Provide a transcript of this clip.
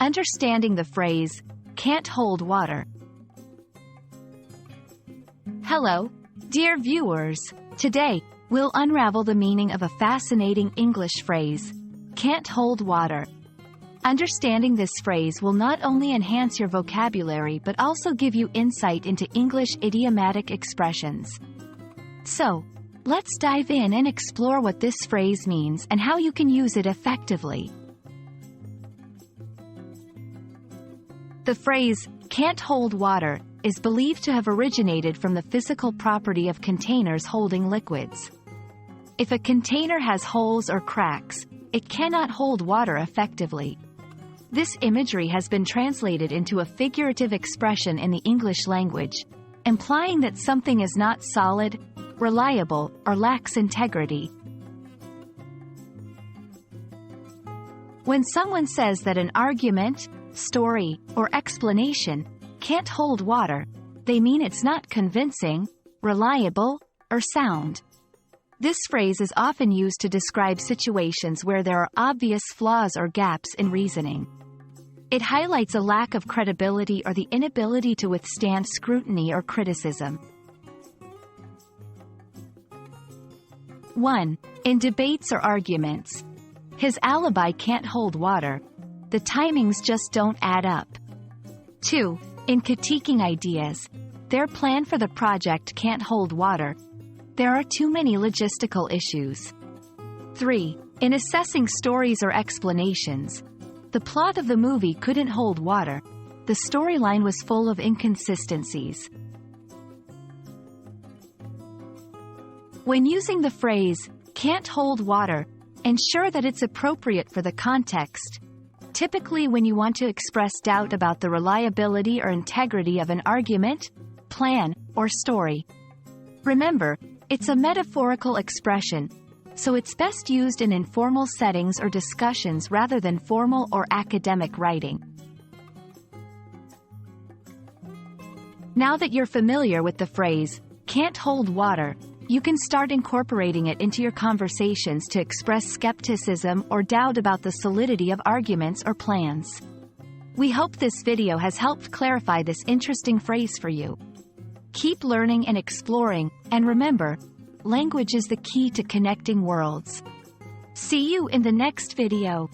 Understanding the phrase, can't hold water. Hello, dear viewers. Today, we'll unravel the meaning of a fascinating English phrase, can't hold water. Understanding this phrase will not only enhance your vocabulary but also give you insight into English idiomatic expressions. So, let's dive in and explore what this phrase means and how you can use it effectively. The phrase, can't hold water, is believed to have originated from the physical property of containers holding liquids. If a container has holes or cracks, it cannot hold water effectively. This imagery has been translated into a figurative expression in the English language, implying that something is not solid, reliable, or lacks integrity. When someone says that an argument, story, or explanation can't hold water, they mean it's not convincing, reliable, or sound. This phrase is often used to describe situations where there are obvious flaws or gaps in reasoning. It highlights a lack of credibility or the inability to withstand scrutiny or criticism. 1. In debates or arguments. His alibi can't hold water. The timings just don't add up. 2. In critiquing ideas. Their plan for the project can't hold water. There are too many logistical issues. 3. In assessing stories or explanations. The plot of the movie couldn't hold water. The storyline was full of inconsistencies. When using the phrase, can't hold water, ensure that it's appropriate for the context. Typically when you want to express doubt about the reliability or integrity of an argument, plan, or story. Remember, it's a metaphorical expression, so it's best used in informal settings or discussions rather than formal or academic writing. Now that you're familiar with the phrase, can't hold water, you can start incorporating it into your conversations to express skepticism or doubt about the solidity of arguments or plans. We hope this video has helped clarify this interesting phrase for you. Keep learning and exploring, and remember, language is the key to connecting worlds. See you in the next video.